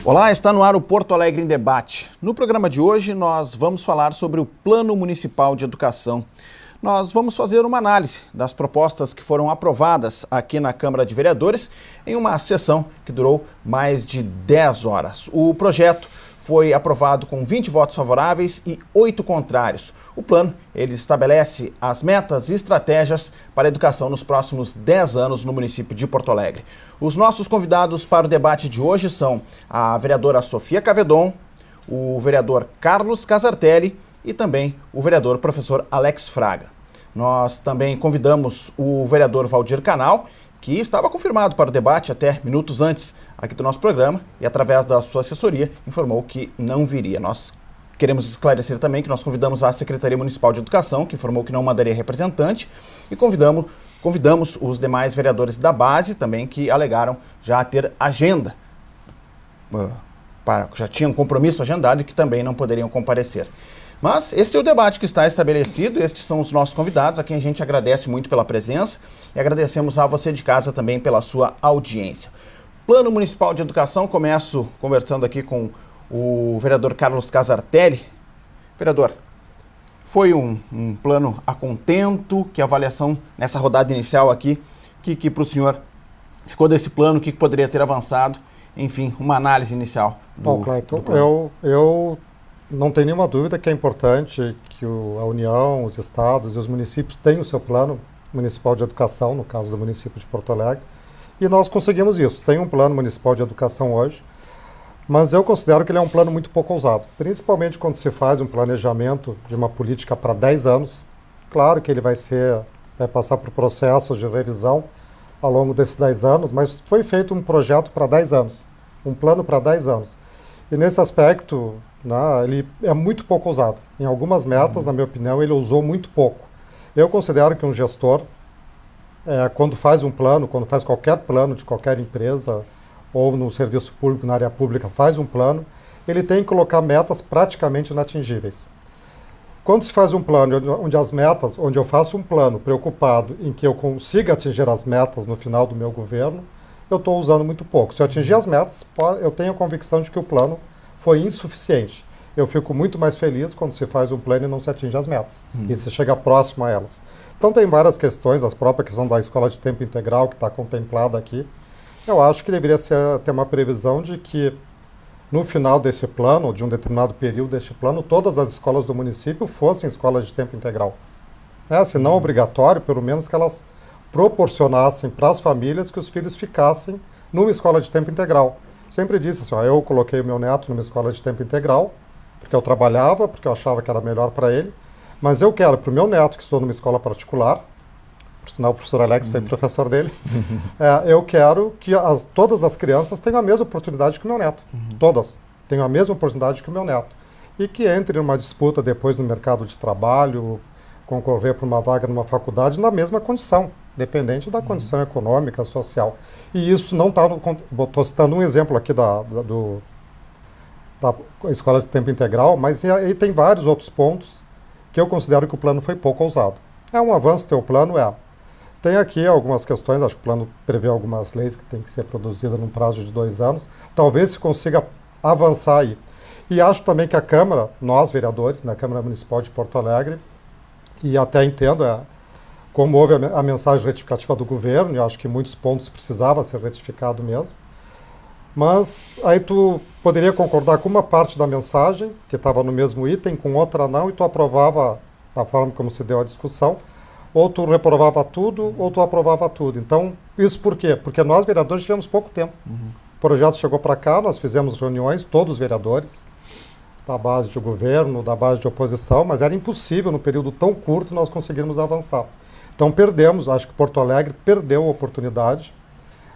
Olá, está no ar o Porto Alegre em Debate. No programa de hoje nós vamos falar sobre o Plano Municipal de Educação. Nós vamos fazer uma análise das propostas que foram aprovadas aqui na Câmara de Vereadores em uma sessão que durou mais de 10 horas. O projeto foi aprovado com 20 votos favoráveis e 8 contrários. O plano, ele estabelece as metas e estratégias para a educação nos próximos 10 anos no município de Porto Alegre. Os nossos convidados para o debate de hoje são a vereadora Sofia Cavedon, o vereador Carlos Casartelli e também o vereador professor Alex Fraga. Nós também convidamos o vereador Valdir Canal, que estava confirmado para o debate até minutos antes aqui do nosso programa e, através da sua assessoria, informou que não viria. Nós queremos esclarecer também que nós convidamos a Secretaria Municipal de Educação, que informou que não mandaria representante, e convidamos os demais vereadores da base também, que alegaram já ter agenda, já tinham compromisso agendado e que também não poderiam comparecer. Mas esse é o debate que está estabelecido, estes são os nossos convidados, a quem a gente agradece muito pela presença e agradecemos a você de casa também pela sua audiência. Plano Municipal de Educação, começo conversando aqui com o vereador Carlos Casartelli. Vereador, foi um plano a contento? Que avaliação nessa rodada inicial aqui, que para o senhor ficou desse plano, o que poderia ter avançado? Enfim, uma análise inicial do plano. Eu não tenho nenhuma dúvida que é importante que a União, os estados e os municípios tenham o seu plano municipal de educação, no caso do município de Porto Alegre, e nós conseguimos isso. Tem um plano municipal de educação hoje, mas eu considero que ele é um plano muito pouco ousado, principalmente quando se faz um planejamento de uma política para 10 anos. Claro que ele vai passar por processos de revisão ao longo desses 10 anos, mas foi feito um projeto para 10 anos, um plano para 10 anos. E nesse aspecto, ele é muito pouco ousado. Em algumas metas, na minha opinião, ele ousou muito pouco. Eu considero que um gestor, quando faz um plano, quando faz qualquer plano de qualquer empresa ou no serviço público, na área pública, faz um plano, ele tem que colocar metas praticamente inatingíveis. Quando se faz um plano onde eu faço um plano preocupado em que eu consiga atingir as metas no final do meu governo, eu estou usando muito pouco. Se eu atingir as metas, eu tenho a convicção de que o plano foi insuficiente. Eu fico muito mais feliz quando se faz um plano e não se atinge as metas, e se chega próximo a elas. Então tem várias questões, a própria questão da escola de tempo integral, que está contemplada aqui. Eu acho que deveria ter uma previsão de que, no final desse plano, de um determinado período deste plano, todas as escolas do município fossem escolas de tempo integral. Se não obrigatório, pelo menos que elas proporcionassem para as famílias que os filhos ficassem numa escola de tempo integral. Sempre disse assim, eu coloquei o meu neto numa escola de tempo integral, porque eu trabalhava, porque eu achava que era melhor para ele, mas eu quero para o meu neto, que estou numa escola particular, por sinal o professor Alex foi professor dele, eu quero que todas as crianças tenham a mesma oportunidade que o meu neto. Todas tenham a mesma oportunidade que o meu neto. E que entre numa disputa depois no mercado de trabalho, concorrer para uma vaga numa faculdade na mesma condição, dependente da condição econômica, social. E isso não está estou citando um exemplo aqui da escola de tempo integral, mas aí tem vários outros pontos que eu considero que o plano foi pouco ousado. É um avanço ter o plano, Tem aqui algumas questões, acho que o plano prevê algumas leis que têm que ser produzidas num prazo de 2 anos. Talvez se consiga avançar aí. E acho também que a Câmara, nós vereadores, na Câmara Municipal de Porto Alegre, e até entendo, como houve a mensagem retificativa do governo, eu acho que muitos pontos precisavam ser retificados mesmo, mas aí tu poderia concordar com uma parte da mensagem, que estava no mesmo item, com outra não, e tu aprovava da forma como se deu a discussão, ou tu reprovava tudo, ou tu aprovava tudo. Então, isso por quê? Porque nós, vereadores, tivemos pouco tempo. O projeto chegou para cá, nós fizemos reuniões, todos os vereadores, da base de governo, da base de oposição, mas era impossível, no período tão curto, nós conseguirmos avançar. Então perdemos, acho que Porto Alegre perdeu a oportunidade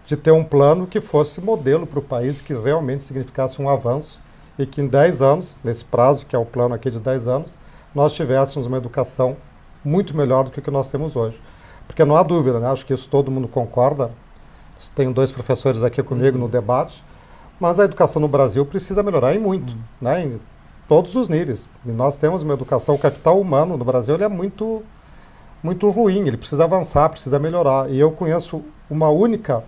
de ter um plano que fosse modelo para o país, que realmente significasse um avanço e que em 10 anos, nesse prazo, que é o plano aqui de 10 anos, nós tivéssemos uma educação muito melhor do que o que nós temos hoje. Porque não há dúvida, acho que isso todo mundo concorda, tenho 2 professores aqui comigo no debate, mas a educação no Brasil precisa melhorar em muito, em todos os níveis. E nós temos uma educação, o capital humano no Brasil ele é muito ruim, ele precisa avançar, precisa melhorar. E eu conheço uma única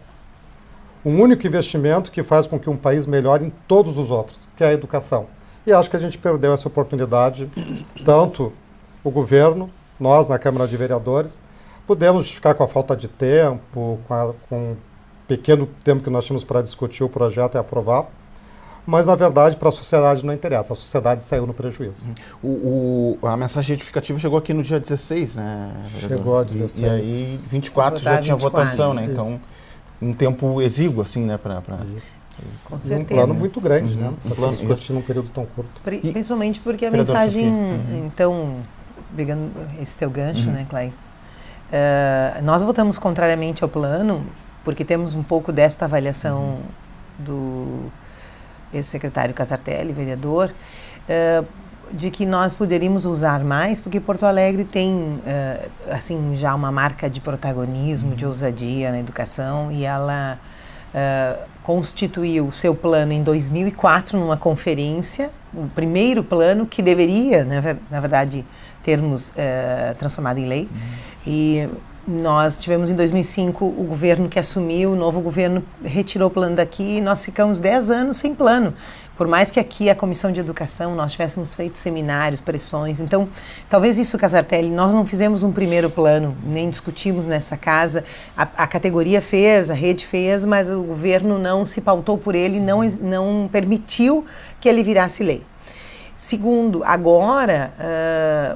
um único investimento que faz com que um país melhore em todos os outros, que é a educação. E acho que a gente perdeu essa oportunidade, tanto o governo, nós na Câmara de Vereadores, pudemos justificar com a falta de tempo, com o pequeno tempo que nós tínhamos para discutir o projeto e aprovar, mas, na verdade, para a sociedade não interessa. A sociedade saiu no prejuízo. A mensagem retificativa chegou aqui no dia 16, né? Chegou a 16. E aí, 24 já tinha 24, votação, né? Então, um tempo exíguo, assim, né? Com certeza. Um plano muito grande, né? Um plano discutir num período tão curto. Principalmente porque a mensagem, então, pegando esse teu gancho, né, Clay? Nós votamos contrariamente ao plano porque temos um pouco desta avaliação do ex-secretário Casartelli, vereador, de que nós poderíamos usar mais, porque Porto Alegre tem, assim, já uma marca de protagonismo, de ousadia na educação, e ela constituiu o seu plano em 2004 numa conferência, o primeiro plano que deveria, na verdade, termos transformado em lei. E nós tivemos em 2005 o governo que assumiu, o novo governo retirou o plano daqui e nós ficamos 10 anos sem plano. Por mais que aqui a Comissão de Educação nós tivéssemos feito seminários, pressões. Então, talvez isso, Casartelli, nós não fizemos um primeiro plano, nem discutimos nessa casa. A categoria fez, a rede fez, mas o governo não se pautou por ele, não permitiu que ele virasse lei. Segundo, agora,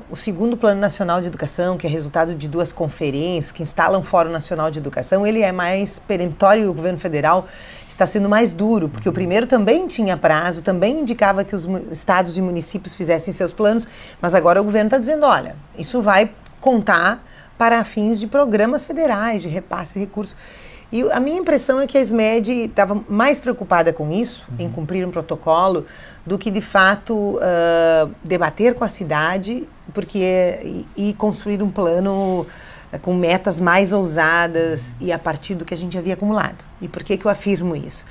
o segundo Plano Nacional de Educação, que é resultado de 2 conferências, que instalam o Fórum Nacional de Educação, ele é mais perentório e o governo federal está sendo mais duro, porque o primeiro também tinha prazo, também indicava que os estados e municípios fizessem seus planos, mas agora o governo está dizendo, olha, isso vai contar para fins de programas federais, de repasse de recursos. E a minha impressão é que a SMED estava mais preocupada com isso, em cumprir um protocolo, do que, de fato, debater com a cidade e construir um plano com metas mais ousadas e a partir do que a gente havia acumulado. E por que eu afirmo isso?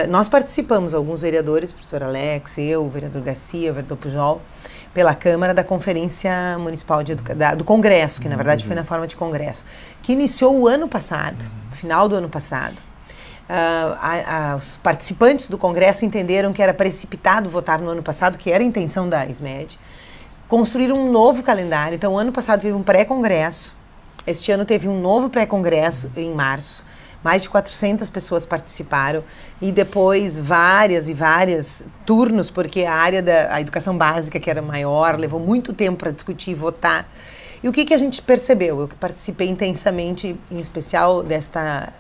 Nós participamos, alguns vereadores, o professor Alex, eu, o vereador Garcia, o vereador Pujol, pela Câmara da Conferência Municipal de do Congresso, que na verdade foi na forma de congresso, que iniciou o ano passado, final do ano passado. Os participantes do Congresso entenderam que era precipitado votar no ano passado, que era a intenção da SMED, construíram um novo calendário. Então, o ano passado teve um pré-congresso, este ano teve um novo pré-congresso em março, mais de 400 pessoas participaram e depois várias turnos, porque a área da educação básica, que era maior, levou muito tempo para discutir e votar. E o que a gente percebeu? Eu que participei intensamente, em especial dessa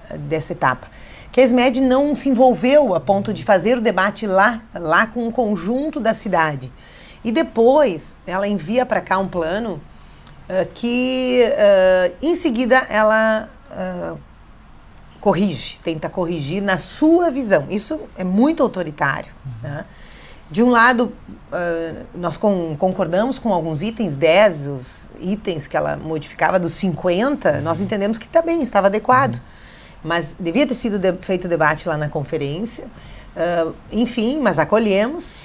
etapa, que a SMED não se envolveu a ponto de fazer o debate lá com o conjunto da cidade. E depois ela envia para cá um plano que, em seguida, ela tenta corrigir na sua visão. Isso é muito autoritário. Né? De um lado, nós concordamos com alguns itens, 10 os itens que ela modificava dos 50, nós entendemos que também estava adequado. Mas devia ter sido feito o debate lá na conferência. Enfim, mas acolhemos.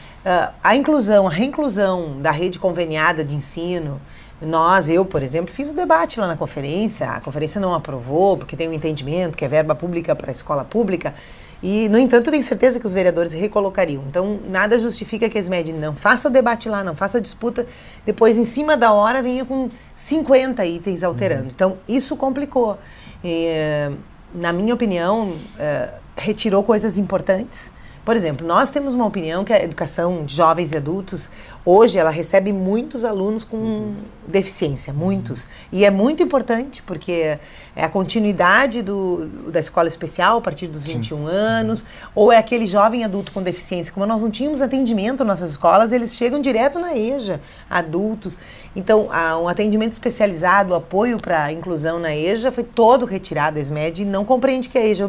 A reinclusão da rede conveniada de ensino, eu, por exemplo, fiz o debate lá na conferência, a conferência não aprovou, porque tem um entendimento que é verba pública para a escola pública, e, no entanto, tenho certeza que os vereadores recolocariam. Então, nada justifica que a SMED não faça o debate lá, não faça a disputa, depois, em cima da hora, venha com 50 itens alterando. Então, isso complicou. Na minha opinião, retirou coisas importantes. Por exemplo, nós temos uma opinião que a educação de jovens e adultos, hoje, ela recebe muitos alunos com deficiência, muitos. E é muito importante, porque é a continuidade da escola especial a partir dos 21 anos, ou é aquele jovem adulto com deficiência. Como nós não tínhamos atendimento nas nossas escolas, eles chegam direto na EJA, adultos. Então, um atendimento especializado, o apoio para a inclusão na EJA foi todo retirado. A SMED não compreende que a EJA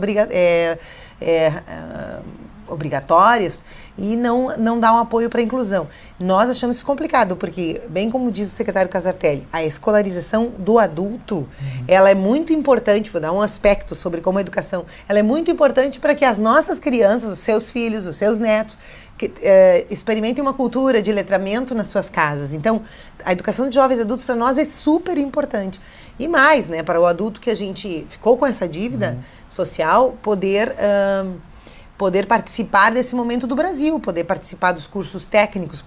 obrigatórias, e não dá um apoio para a inclusão. Nós achamos isso complicado, porque, bem como diz o secretário Casartelli, a escolarização do adulto, ela é muito importante, vou dar um aspecto sobre como a educação, ela é muito importante para que as nossas crianças, os seus filhos, os seus netos, experimentem uma cultura de letramento nas suas casas. Então, a educação de jovens e adultos para nós é super importante. E mais, né, para o adulto que a gente ficou com essa dívida social, poder participar desse momento do Brasil, poder participar dos cursos técnicos,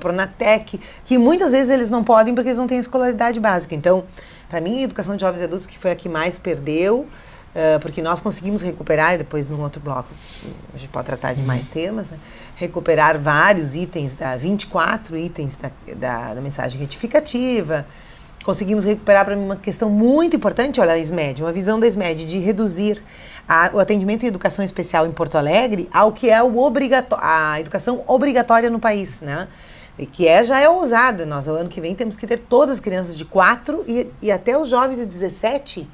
Pronatec, que muitas vezes eles não podem porque eles não têm escolaridade básica. Então, para mim, a educação de jovens e adultos que foi a que mais perdeu, porque nós conseguimos recuperar, e depois num outro bloco a gente pode tratar de mais temas, né? Recuperar vários itens, 24 itens da mensagem retificativa. Conseguimos recuperar, para mim, uma questão muito importante, olha, a SMED, uma visão da SMED de reduzir o atendimento em educação especial em Porto Alegre ao que é a educação obrigatória no país, né? E que já é ousada. Nós, no ano que vem, temos que ter todas as crianças de 4 e até os jovens de 17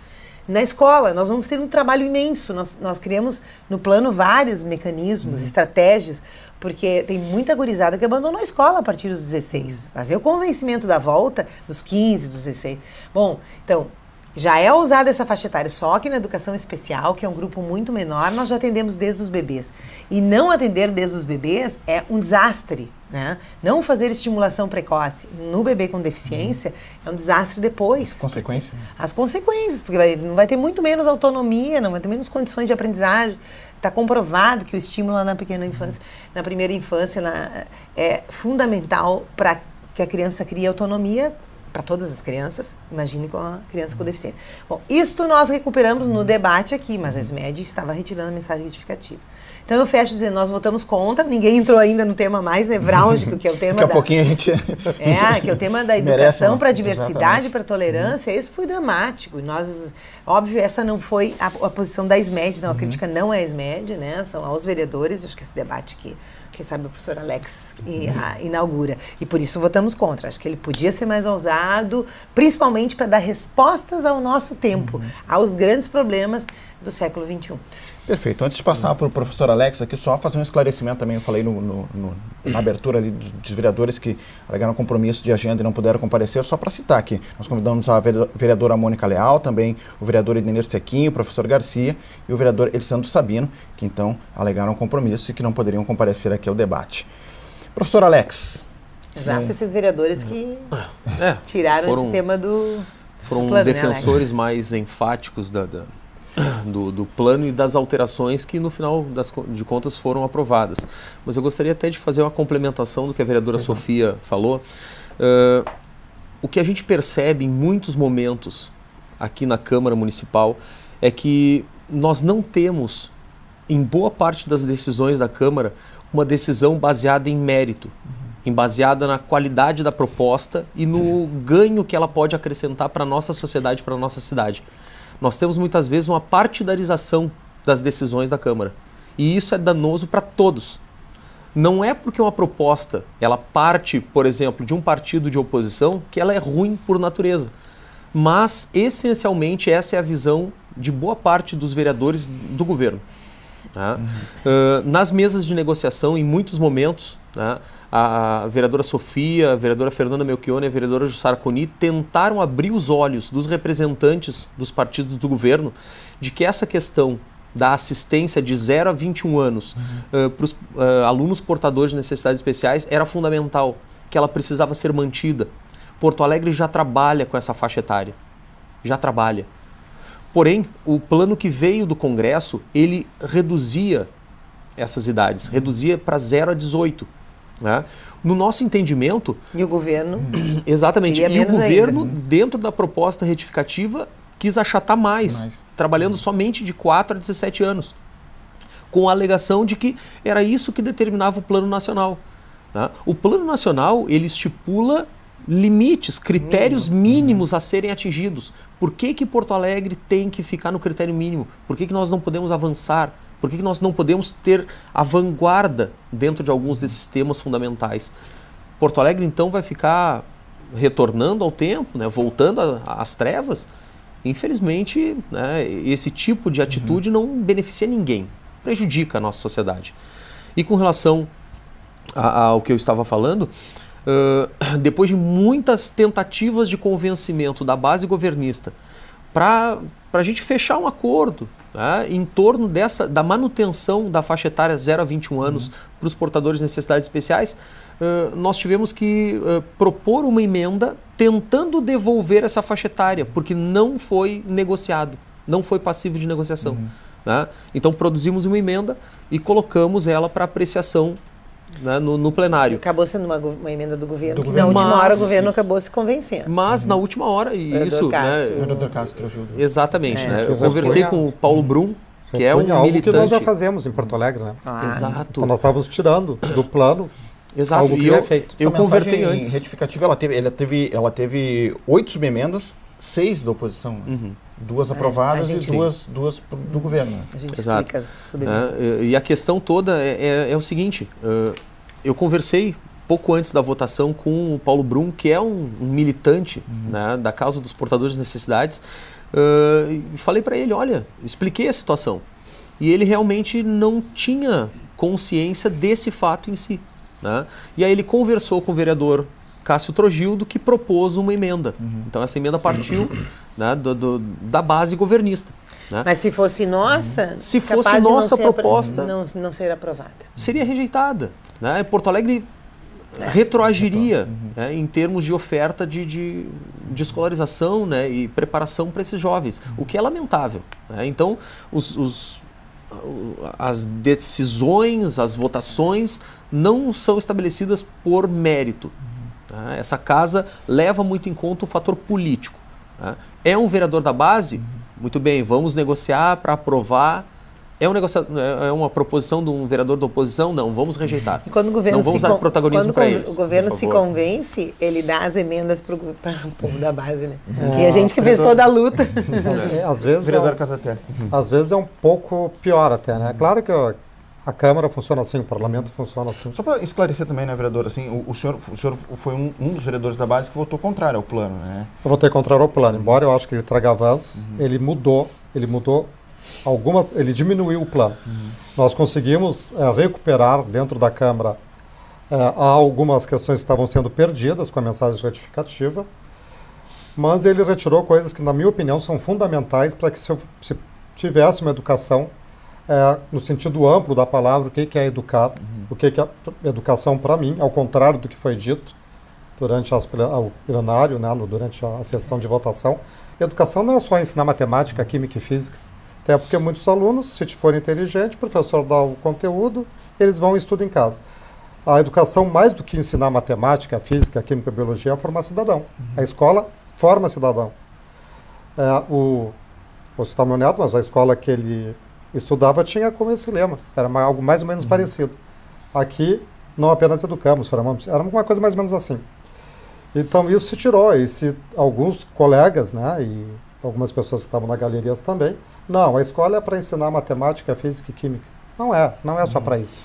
na escola. Nós vamos ter um trabalho imenso. Nós criamos no plano vários mecanismos, estratégias, porque tem muita gurizada que abandonou a escola a partir dos 16. Fazer o convencimento da volta dos 15, dos 16. Bom, então, já é ousada essa faixa etária, só que na educação especial, que é um grupo muito menor, nós já atendemos desde os bebês. E não atender desde os bebês é um desastre, né? Não fazer estimulação precoce no bebê com deficiência é um desastre depois. Consequências? As consequências, porque não vai ter muito menos autonomia, não vai ter menos condições de aprendizagem. Está comprovado que o estímulo lá na pequena infância, na primeira infância, é fundamental para que a criança crie autonomia, para todas as crianças, imagine com a criança com deficiência. Bom, isto nós recuperamos no debate aqui, mas a SMED estava retirando a mensagem retificativa. Então eu fecho dizendo, nós votamos contra, ninguém entrou ainda no tema mais nevrálgico, que é o tema Daqui a pouquinho a gente... que é o tema da educação para a diversidade, para a tolerância. Esse foi dramático. Óbvio, essa não foi a posição da SMED, não, a crítica não é a SMED, né? São aos vereadores, acho que esse debate aqui, quem sabe o professor Alex inaugura. E por isso votamos contra. Acho que ele podia ser mais ousado, principalmente para dar respostas ao nosso tempo, aos grandes problemas do século XXI. Perfeito. Antes de passar para o professor Alex, aqui só fazer um esclarecimento também. Eu falei na abertura ali dos vereadores que alegaram compromisso de agenda e não puderam comparecer, só para citar aqui. Nós convidamos a vereadora Mônica Leal, também o vereador Edenir Sequinho, o professor Garcia e o vereador Elisandro Sabino, que então alegaram compromisso e que não poderiam comparecer aqui ao debate. Professor Alex. Exato, esses vereadores que tiraram esse tema do foram plano, defensores, né, mais enfáticos do plano e das alterações que no final de contas foram aprovadas. Mas eu gostaria até de fazer uma complementação do que a vereadora Sofia falou. O que a gente percebe em muitos momentos aqui na Câmara Municipal é que nós não temos, em boa parte das decisões da Câmara, uma decisão baseada em mérito, baseada na qualidade da proposta e no ganho que ela pode acrescentar para a nossa sociedade, para a nossa cidade. Nós temos muitas vezes uma partidarização das decisões da Câmara. E isso é danoso para todos. Não é porque uma proposta, ela parte, por exemplo, de um partido de oposição, que ela é ruim por natureza. Mas, essencialmente, essa é a visão de boa parte dos vereadores do governo. Tá? Nas mesas de negociação, em muitos momentos, né, a vereadora Sofia, a vereadora Fernanda Melchione e a vereadora Jussara Coni tentaram abrir os olhos dos representantes dos partidos do governo de que essa questão da assistência de 0 a 21 anos para os alunos portadores de necessidades especiais era fundamental, que ela precisava ser mantida. Porto Alegre já trabalha com essa faixa etária, já trabalha. Porém, o plano que veio do Congresso, ele reduzia essas idades, reduzia para 0 a 18. Né? No nosso entendimento... E o governo... Exatamente. E o governo, dentro da proposta retificativa, quis achatar mais, trabalhando somente de 4 a 17 anos, com a alegação de que era isso que determinava o Plano Nacional. Tá? O Plano Nacional, ele estipula limites, critérios mínimos a serem atingidos. Por que Porto Alegre tem que ficar no critério mínimo? Por que nós não podemos avançar? Por que nós não podemos ter a vanguarda dentro de alguns desses temas fundamentais? Porto Alegre, então, vai ficar retornando ao tempo, né, voltando às trevas? Infelizmente, né, esse tipo de atitude não beneficia ninguém, prejudica a nossa sociedade. E com relação ao que eu estava falando, depois de muitas tentativas de convencimento da base governista para a gente fechar um acordo, né, em torno da manutenção da faixa etária 0 a 21 anos para os portadores de necessidades especiais, nós tivemos que propor uma emenda tentando devolver essa faixa etária, porque não foi negociado, não foi passivo de negociação. Né? Então produzimos uma emenda e colocamos ela para apreciação, né, no plenário. Acabou sendo uma emenda do governo, na última hora o governo acabou se convencendo. Mas na última hora, e isso... Vereador Castro ajuda. Exatamente. Né? Eu conversei com o Paulo Brum, que é um militante... que nós já fazemos em Porto Alegre, né? Exato. Então nós estávamos tirando do plano algo que é feito. Eu convertei antes. Retificativa, ela teve 8 subemendas, 6 da oposição. 2 aprovadas e duas do governo. A gente Exato. explica sobre isso. E a questão toda é o seguinte, eu conversei pouco antes da votação com o Paulo Brum, que é um militante, né, da causa dos portadores de necessidades, e falei para ele, olha, expliquei a situação. E ele realmente não tinha consciência desse fato em si. Né? E aí ele conversou com o vereador Cássio Trogildo, que propôs uma emenda. Então essa emenda partiu, né, da base governista. Né? Mas se fosse nossa, se fosse nossa proposta, não seria aprovada. Seria rejeitada. Né? Porto Alegre retroagiria, né, em termos de oferta de escolarização, né, e preparação para esses jovens, o que é lamentável. Né? Então, as decisões, as votações não são estabelecidas por mérito. Né? Essa casa leva muito em conta o fator político. Né? É um vereador da base? Muito bem, vamos negociar para aprovar. É uma proposição de um vereador da oposição? Não, vamos rejeitar. E quando o governo não vamos dar protagonismo para eles. O governo se convence, ele dá as emendas para o povo da base, né? E a gente que fez toda a luta. Às vezes, vereador Casatelli. Às vezes é um pouco pior até, né? Claro que a Câmara funciona assim, o Parlamento funciona assim. Só para esclarecer também, né, vereador, assim, o senhor foi um dos vereadores da base que votou contrário ao plano, né? Eu votei contrário ao plano, embora eu acho que ele traga avanços, ele mudou ele diminuiu o plano. Nós conseguimos recuperar dentro da Câmara algumas questões que estavam sendo perdidas com a mensagem retificativa, mas ele retirou coisas que, na minha opinião, são fundamentais para que se tivesse uma educação no sentido amplo da palavra, o que é educar, o que é educação para mim, ao contrário do que foi dito durante o plenário, né, durante a sessão de votação. Educação não é só ensinar matemática, química e física, até porque muitos alunos, se forem inteligentes, o professor dá o conteúdo, eles vão e estudam em casa. A educação, mais do que ensinar matemática, física, química e biologia, é formar cidadão. A escola forma cidadão. Vou citar o meu neto, mas a escola que ele estudava tinha como esse lema, era algo mais ou menos parecido. Aqui, não apenas educamos, era uma coisa mais ou menos assim. Então isso se tirou, e alguns colegas, né, e algumas pessoas que estavam na galeria também, não, a escola é para ensinar matemática, física e química. Não é só para isso.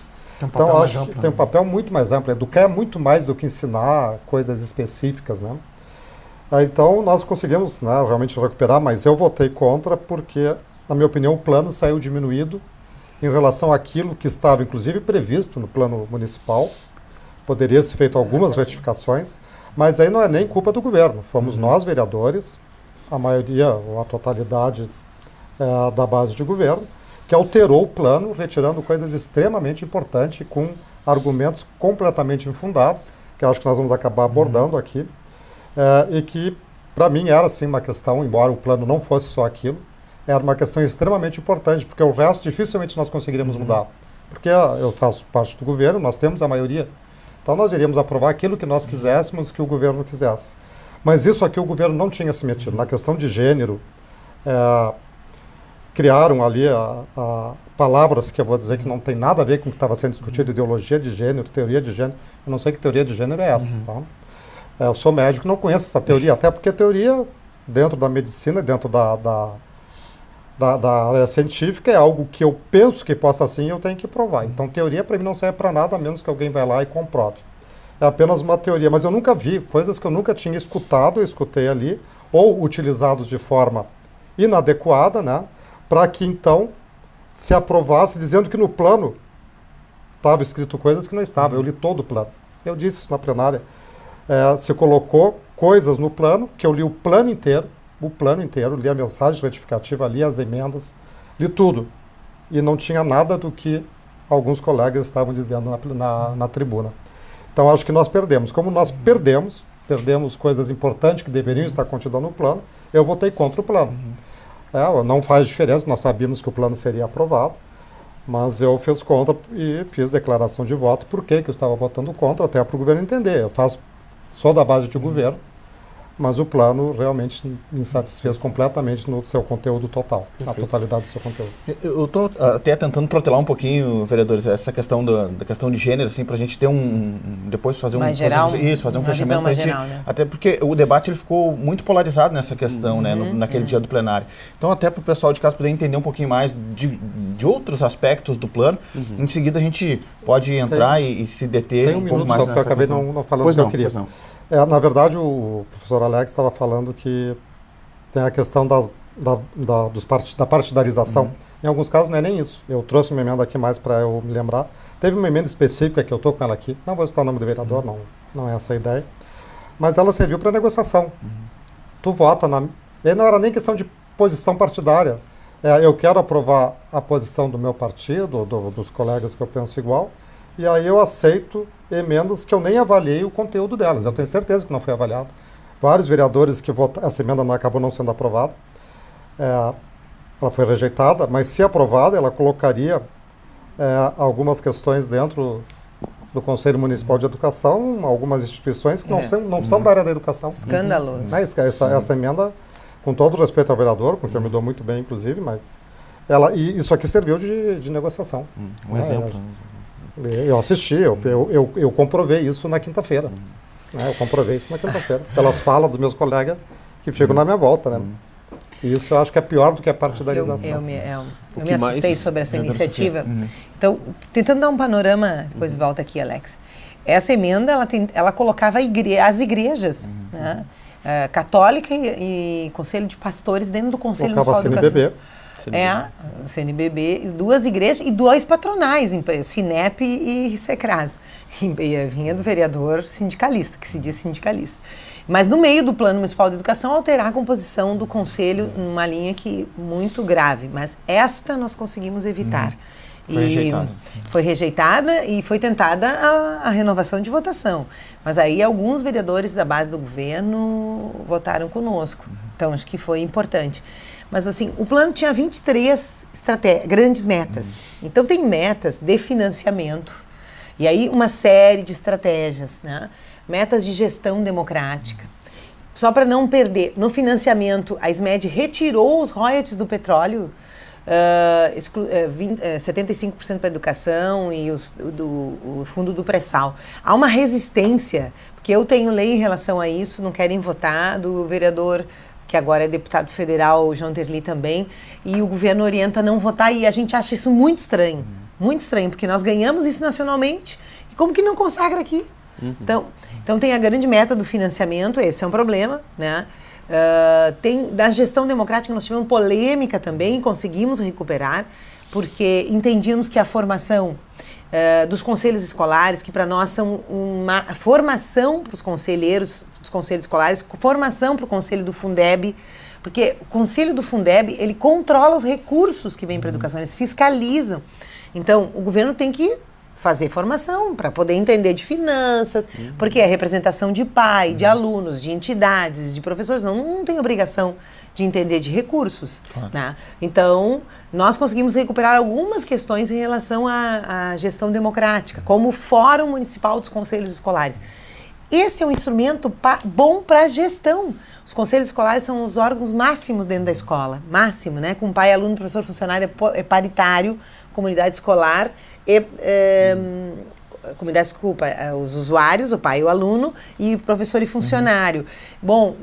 Então acho que tem um papel muito mais amplo, educar é muito mais do que ensinar coisas específicas, né. Então nós conseguimos, né, realmente recuperar, mas eu votei contra porque, na minha opinião, o plano saiu diminuído em relação àquilo que estava, inclusive, previsto no plano municipal. Poderia ser feito algumas retificações, mas aí não é nem culpa do governo. Fomos nós, vereadores, a maioria, ou a totalidade da base de governo, que alterou o plano, retirando coisas extremamente importantes, com argumentos completamente infundados, que eu acho que nós vamos acabar abordando aqui, e que, para mim, era, sim, uma questão, embora o plano não fosse só aquilo, era uma questão extremamente importante, porque o resto dificilmente nós conseguiríamos mudar. Porque eu faço parte do governo, nós temos a maioria, então nós iríamos aprovar aquilo que nós quiséssemos, que o governo quisesse. Mas isso aqui o governo não tinha se metido. Na questão de gênero, criaram ali palavras que eu vou dizer que não tem nada a ver com o que estava sendo discutido, ideologia de gênero, teoria de gênero. Eu não sei que teoria de gênero é essa. Tá? Eu sou médico, não conheço essa teoria, até porque a teoria, dentro da medicina, dentro da área científica, é algo que eu penso que possa sim, eu tenho que provar. Então, teoria para mim não serve para nada, a menos que alguém vá lá e comprove. É apenas uma teoria, mas eu nunca vi, coisas que eu nunca tinha escutado, eu escutei ali, ou utilizados de forma inadequada, né, para que então se aprovasse, dizendo que no plano estava escrito coisas que não estavam. Eu li todo o plano. Eu disse isso na plenária. Se colocou coisas no plano, que eu li o plano inteiro, li a mensagem retificativa, li as emendas, li tudo. E não tinha nada do que alguns colegas estavam dizendo na tribuna. Então, acho que nós perdemos. Como nós perdemos coisas importantes que deveriam estar contidas no plano, eu votei contra o plano. Não faz diferença, nós sabíamos que o plano seria aprovado, mas eu fiz contra e fiz declaração de voto. Por que eu estava votando contra? Até para o governo entender. Eu sou da base de governo, mas o plano realmente me insatisfez completamente no seu conteúdo total, na totalidade do seu conteúdo. Eu estou até tentando protelar um pouquinho, vereadores, essa questão da questão de gênero, assim, para a gente ter depois fazer fazer um fechamento. Mais geral, né? Até porque o debate ele ficou muito polarizado nessa questão, né, naquele dia do plenário. Então, até para o pessoal de casa poder entender um pouquinho mais de outros aspectos do plano, em seguida a gente pode entrar e se deter Tem um pouco mais. Só porque eu acabei não falando o que eu queria. Na verdade, o professor Alex estava falando que tem a questão da partidarização. Em alguns casos não é nem isso. Eu trouxe uma emenda aqui mais para eu me lembrar. Teve uma emenda específica que eu estou com ela aqui. Não vou citar o nome do vereador, não é essa a ideia. Mas ela serviu para negociação. Tu vota E não era nem questão de posição partidária. Eu quero aprovar a posição do meu partido, dos colegas que eu penso igual, e aí eu aceito emendas que eu nem avaliei o conteúdo delas. Eu tenho certeza que não foi avaliado. Vários vereadores que votaram, essa emenda acabou não sendo aprovada. Ela foi rejeitada, mas se aprovada, ela colocaria algumas questões dentro do Conselho Municipal de Educação, algumas instituições que não são da área da educação. Escândalo. Essa emenda, com todo respeito ao vereador, com quem me dou muito bem, inclusive, mas isso aqui serviu de negociação. Um exemplo. Eu assisti, eu comprovei isso na quinta-feira. Eu comprovei isso na quinta-feira, pelas falas dos meus colegas que ficam na minha volta. Né? E isso eu acho que é pior do que a partidarização. Eu me assustei sobre essa iniciativa. Então, tentando dar um panorama, depois volta aqui, Alex. Essa emenda, ela colocava as igrejas, né? Católica e Conselho de Pastores dentro do Conselho Municipal de Educação. CNBB, 2 igrejas e 2 patronais, Sinep e Secraso. Vinha do vereador sindicalista, que se diz sindicalista. Mas no meio do Plano Municipal de Educação, alterar a composição do Conselho numa linha muito grave. Mas esta nós conseguimos evitar. Foi rejeitada e foi tentada a renovação de votação. Mas aí alguns vereadores da base do governo votaram conosco. Então acho que foi importante. Mas assim, o plano tinha 23 grandes metas. Então tem metas de financiamento. E aí uma série de estratégias, né? Metas de gestão democrática. Só para não perder, no financiamento, a SMED retirou os royalties do petróleo, 75% para a educação e o fundo do pré-sal. Há uma resistência, porque eu tenho lei em relação a isso, não querem votar, do vereador que agora é deputado federal, o João Terli também, e o governo orienta a não votar, e a gente acha isso muito estranho, porque nós ganhamos isso nacionalmente, e como que não consagra aqui? Então tem a grande meta do financiamento, esse é um problema, né? Tem da gestão democrática, nós tivemos polêmica também, conseguimos recuperar, porque entendíamos que a formação dos conselhos escolares, que para nós são uma formação para os conselheiros dos conselhos escolares, formação para o conselho do Fundeb, porque o conselho do Fundeb, ele controla os recursos que vêm para a educação, eles fiscalizam. Então, o governo tem que fazer formação para poder entender de finanças, porque é representação de pai, de alunos, de entidades, de professores, não tem obrigação de entender de recursos. Né? Então, nós conseguimos recuperar algumas questões em relação à gestão democrática, como o Fórum Municipal dos Conselhos Escolares. Esse é um instrumento bom para a gestão. Os conselhos escolares são os órgãos máximos dentro da escola, máximo, né? Com pai, aluno, professor, funcionário, é paritário, comunidade escolar, os usuários, o pai e o aluno, e o professor e funcionário. Bom,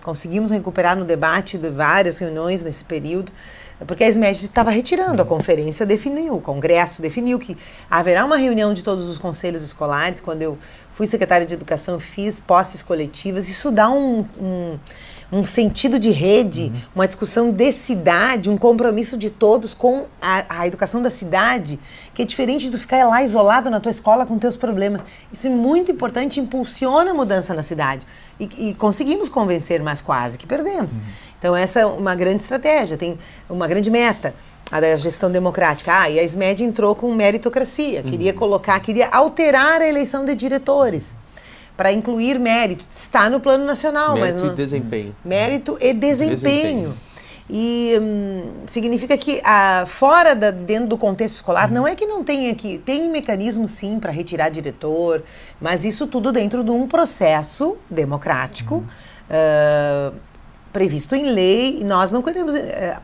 conseguimos recuperar no debate de várias reuniões nesse período, porque a SMED estava retirando, a conferência definiu, o congresso definiu que haverá uma reunião de todos os conselhos escolares. Quando eu fui secretária de educação, fiz posses coletivas, isso dá um sentido de rede, uma discussão de cidade, um compromisso de todos com a educação da cidade, que é diferente de ficar lá isolado na tua escola com teus problemas. Isso é muito importante, impulsiona a mudança na cidade. E conseguimos convencer, mas quase que perdemos. Então essa é uma grande estratégia, tem uma grande meta, a da gestão democrática. E a SMED entrou com meritocracia, queria alterar a eleição de diretores, para incluir mérito. Está no plano nacional. Mérito mas não... e desempenho. Mérito e desempenho. E significa que dentro do contexto escolar, não é que não tenha aqui, tem mecanismo sim para retirar diretor, mas isso tudo dentro de um processo democrático, previsto em lei, e nós não queremos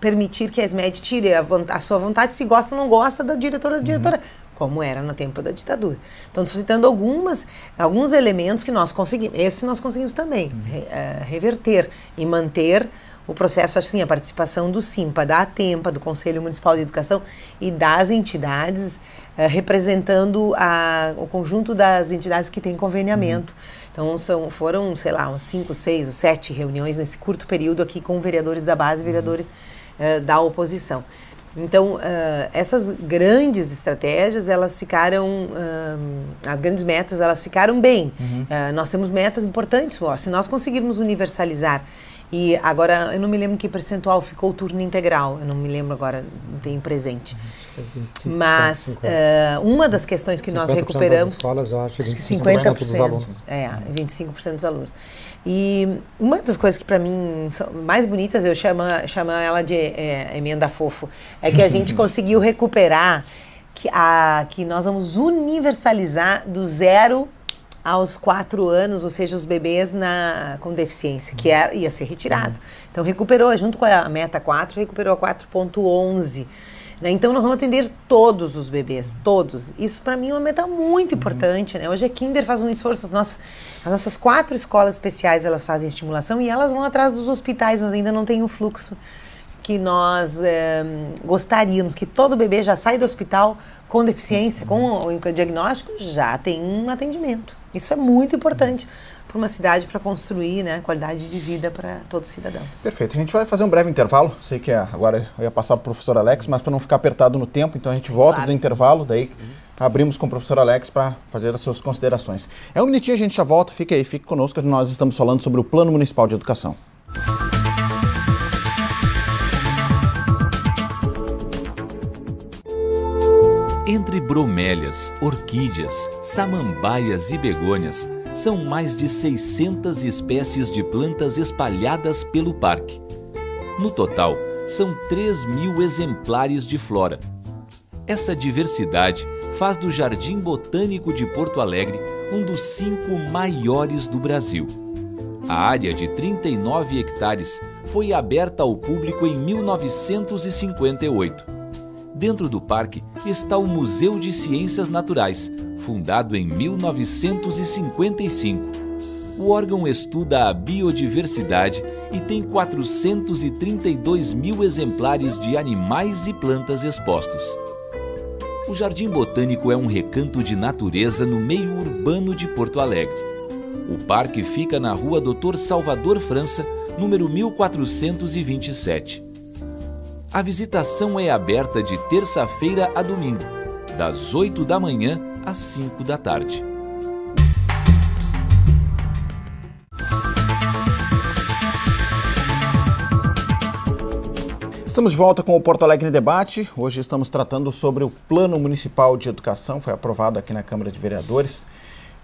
permitir que a SMED tire a sua vontade, se gosta ou não gosta da diretora como era no tempo da ditadura. Então, estou citando alguns elementos que nós conseguimos, esse nós conseguimos também reverter e manter o processo, assim, a participação do SIMPA, da ATEMPA, do Conselho Municipal de Educação e das entidades representando o conjunto das entidades que têm conveniamento. Então, foram, sei lá, uns 5, 6 ou 7 reuniões nesse curto período aqui com vereadores da base e vereadores da oposição. Então, essas grandes estratégias, elas ficaram, as grandes metas, elas ficaram bem. Nós temos metas importantes, se nós conseguirmos universalizar. E agora, eu não me lembro que percentual ficou o turno integral, eu não me lembro agora, não tenho presente. 25%, mas uma das questões que nós recuperamos... Das escolas, eu acho que 50% dos alunos. 25% dos alunos. E uma das coisas que para mim são mais bonitas, eu chamo ela de emenda fofo, é que a gente conseguiu recuperar que nós vamos universalizar do 0 aos 4 anos, ou seja, os bebês com deficiência, que ia ser retirado. Então recuperou, junto com a meta 4, recuperou a 4.11. Então nós vamos atender todos os bebês, todos. Isso para mim é uma meta muito importante, né? Hoje a Kinder faz um esforço, as nossas 4 escolas especiais, elas fazem estimulação e elas vão atrás dos hospitais, mas ainda não tem o fluxo que nós gostaríamos, que todo bebê já sai do hospital com deficiência, com o diagnóstico, já tem um atendimento. Isso é muito importante para uma cidade, para construir, né, qualidade de vida para todos os cidadãos. Perfeito. A gente vai fazer um breve intervalo. Sei que agora eu ia passar para o professor Alex, mas para não ficar apertado no tempo, então a gente volta do intervalo, daí abrimos com o professor Alex para fazer as suas considerações. Um minutinho, a gente já volta. Fique aí, fique conosco, nós estamos falando sobre o Plano Municipal de Educação. Entre bromélias, orquídeas, samambaias e begônias, são mais de 600 espécies de plantas espalhadas pelo parque. No total, são 3.000 exemplares de flora. Essa diversidade faz do Jardim Botânico de Porto Alegre um dos 5 maiores do Brasil. A área de 39 hectares foi aberta ao público em 1958. Dentro do parque está o Museu de Ciências Naturais, fundado em 1955. O órgão estuda a biodiversidade e tem 432.000 exemplares de animais e plantas expostos. O Jardim Botânico é um recanto de natureza no meio urbano de Porto Alegre. O parque fica na rua Dr. Salvador França, número 1427. A visitação é aberta de terça-feira a domingo, das 8 da manhã às 5 da tarde. Estamos de volta com o Porto Alegre em Debate. Hoje estamos tratando sobre o Plano Municipal de Educação. Foi aprovado aqui na Câmara de Vereadores.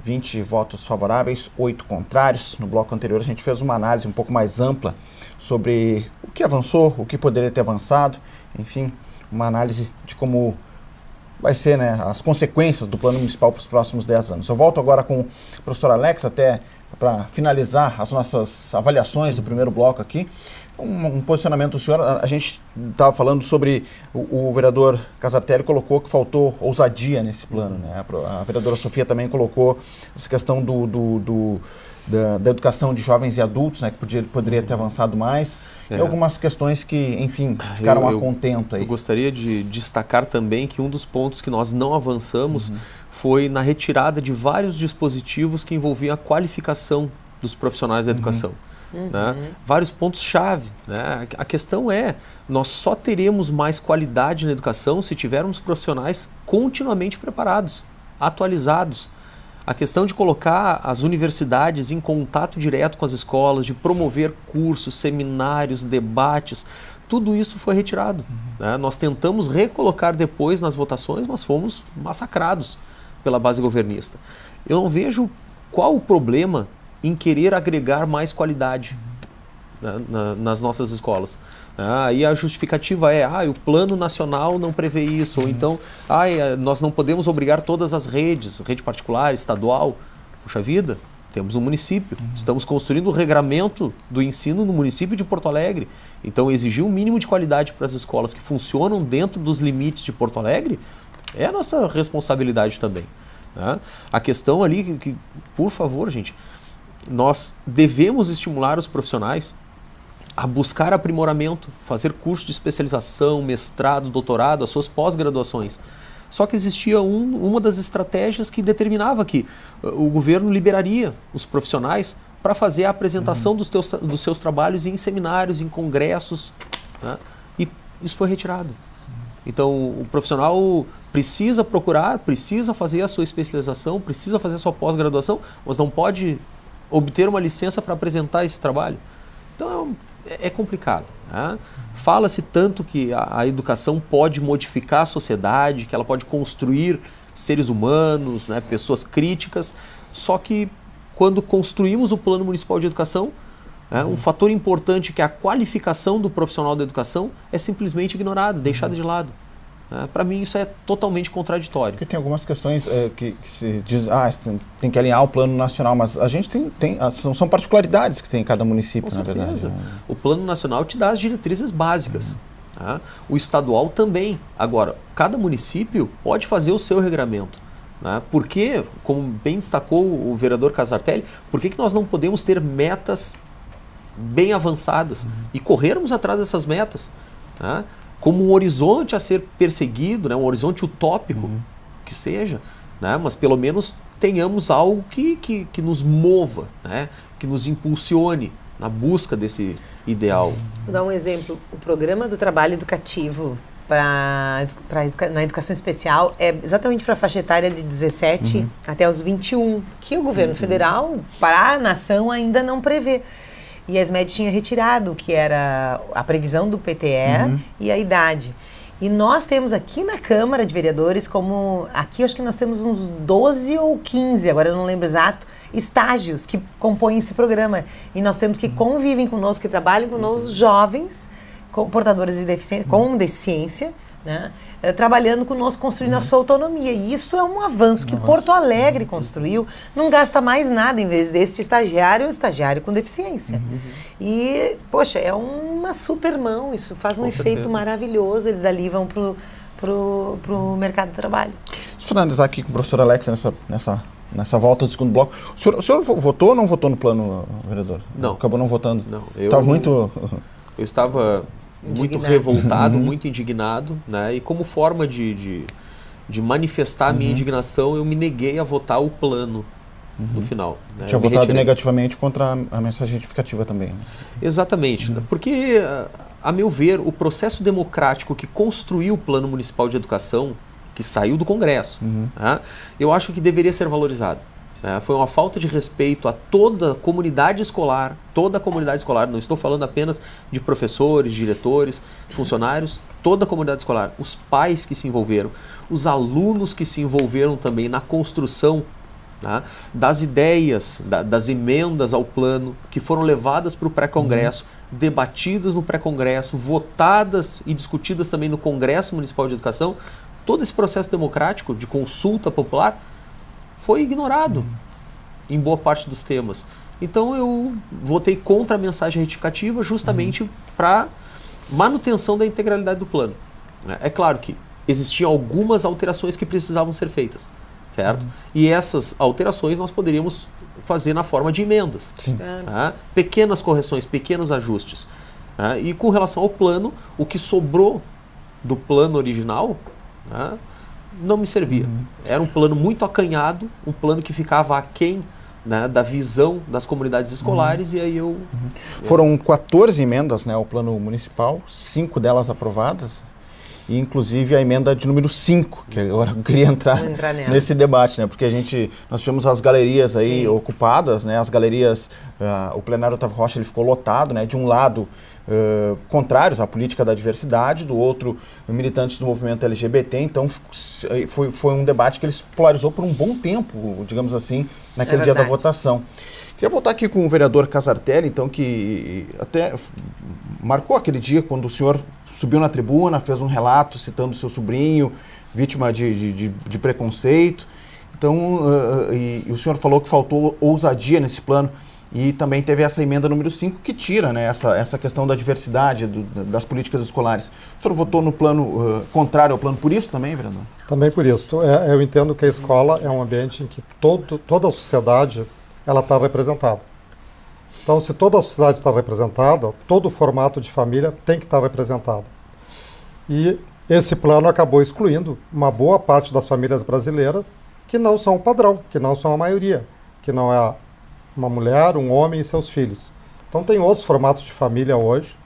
20 votos favoráveis, 8 contrários. No bloco anterior a gente fez uma análise um pouco mais ampla sobre o que avançou, o que poderia ter avançado. Enfim, uma análise de como vai ser, né, as consequências do Plano Municipal para os próximos 10 anos. Eu volto agora com o professor Alex, até para finalizar as nossas avaliações do primeiro bloco aqui. Um posicionamento do senhor, a gente estava falando sobre o vereador Casartelli colocou que faltou ousadia nesse plano, né? A vereadora Sofia também colocou essa questão da educação de jovens e adultos, né? Que poderia ter avançado mais. E algumas questões que, enfim, ficaram a contento aí. Eu gostaria de destacar também que um dos pontos que nós não avançamos foi na retirada de vários dispositivos que envolviam a qualificação dos profissionais da educação. né? Vários pontos-chave. Né? A questão é, nós só teremos mais qualidade na educação se tivermos profissionais continuamente preparados, atualizados. A questão de colocar as universidades em contato direto com as escolas, de promover cursos, seminários, debates, tudo isso foi retirado. Né? Nós tentamos recolocar depois nas votações, mas fomos massacrados pela base governista. Eu não vejo qual o problema em querer agregar mais qualidade, né, nas nossas escolas. Aí a justificativa é, o plano nacional não prevê isso, ou então, nós não podemos obrigar todas as redes, rede particular, estadual. Puxa vida, temos um município, estamos construindo o regramento do ensino no município de Porto Alegre. Então exigir um mínimo de qualidade para as escolas que funcionam dentro dos limites de Porto Alegre é a nossa responsabilidade também. Né? A questão ali, que, por favor, gente, nós devemos estimular os profissionais a buscar aprimoramento, fazer curso de especialização, mestrado, doutorado, as suas pós-graduações. Só que existia uma das estratégias que determinava que o governo liberaria os profissionais para fazer a apresentação dos seus trabalhos em seminários, em congressos, né? E isso foi retirado. Então, o profissional precisa procurar, precisa fazer a sua especialização, precisa fazer a sua pós-graduação, mas não pode obter uma licença para apresentar esse trabalho. Então, é complicado. Né? Fala-se tanto que a educação pode modificar a sociedade, que ela pode construir seres humanos, né, pessoas críticas, só que quando construímos o Plano Municipal de Educação, um fator importante que é a qualificação do profissional da educação é simplesmente ignorado, deixado de lado. Para mim isso é totalmente contraditório. Porque tem algumas questões que se diz, tem que alinhar o plano nacional, mas a gente são particularidades que tem em cada município, na verdade. O plano nacional te dá as diretrizes básicas. Tá? O estadual também. Agora, cada município pode fazer o seu regramento. Né? Porque, como bem destacou o vereador Casartelli, por que nós não podemos ter metas bem avançadas e corrermos atrás dessas metas? Tá? Como um horizonte a ser perseguido, né? Um horizonte utópico, que seja, né? Mas pelo menos tenhamos algo que nos mova, né? Que nos impulsione na busca desse ideal. Vou dar um exemplo. O programa do trabalho educativo na educação especial é exatamente para a faixa etária de 17 até os 21, que o governo federal, para a nação, ainda não prevê. E a ESMED tinha retirado, que era a previsão do PTE e a idade. E nós temos aqui na Câmara de Vereadores, aqui acho que nós temos uns 12 ou 15, agora eu não lembro exato, estágios que compõem esse programa. E nós temos que convivem conosco, que trabalham conosco, jovens, portadores de deficiência, com deficiência, né? Trabalhando conosco, construindo a sua autonomia. E isso é um avanço que Porto Alegre construiu. Não gasta mais nada em vez deste estagiário, o estagiário com deficiência. E, poxa, é uma super mão. Isso faz um efeito maravilhoso. Eles dali vão pro mercado de trabalho. Deixa eu finalizar aqui com o professor Alex nessa volta do segundo bloco. O senhor votou ou não votou no plano, vereador? Não. Acabou não votando? Não. Eu estava muito revoltado, muito indignado, né? E como forma de manifestar a minha indignação, eu me neguei a votar o plano no final. Né? Tinha votado negativamente contra a mensagem retificativa também. Né? Exatamente, porque, a meu ver, o processo democrático que construiu o Plano Municipal de Educação, que saiu do Congresso, né? Eu acho que deveria ser valorizado. Foi uma falta de respeito a toda a comunidade escolar, não estou falando apenas de professores, diretores, funcionários, toda a comunidade escolar, os pais que se envolveram, os alunos que se envolveram também na construção, né, das ideias, das emendas ao plano, que foram levadas para o pré-congresso, debatidas no pré-congresso, votadas e discutidas também no Congresso Municipal de Educação. Todo esse processo democrático de consulta popular foi ignorado em boa parte dos temas. Então eu votei contra a mensagem retificativa justamente para manutenção da integralidade do plano. É claro que existiam algumas alterações que precisavam ser feitas, certo? E essas alterações nós poderíamos fazer na forma de emendas. Sim. Tá? Pequenas correções, pequenos ajustes. Tá? E com relação ao plano, o que sobrou do plano original, tá, não me servia. Era um plano muito acanhado, um plano que ficava aquém né, da visão das comunidades escolares, e aí eu... Foram 14 emendas, né, ao plano municipal, 5 delas aprovadas, e inclusive a emenda de número 5, que agora eu queria entrar nesse debate, né, porque nós tivemos as galerias aí ocupadas, né, as galerias, o plenário Otávio Rocha ele ficou lotado, né, de um lado contrários à política da diversidade, do outro militantes do movimento LGBT, então foi um debate que ele se polarizou por um bom tempo, digamos assim, naquele dia da votação. Queria voltar aqui com o vereador Casartelli, então, que até marcou aquele dia quando o senhor subiu na tribuna, fez um relato citando seu sobrinho, vítima de preconceito. Então, e o senhor falou que faltou ousadia nesse plano. E também teve essa emenda número 5 que tira, né, essa questão da diversidade das políticas escolares. O senhor votou no plano contrário ao plano por isso também, vereador? Também por isso. Eu entendo que a escola é um ambiente em que toda a sociedade ela está representada. Então, se toda a sociedade está representada, todo o formato de família tem que estar representado. E esse plano acabou excluindo uma boa parte das famílias brasileiras que não são o padrão, que não são a maioria, que não é uma mulher, um homem e seus filhos. Então tem outros formatos de família hoje,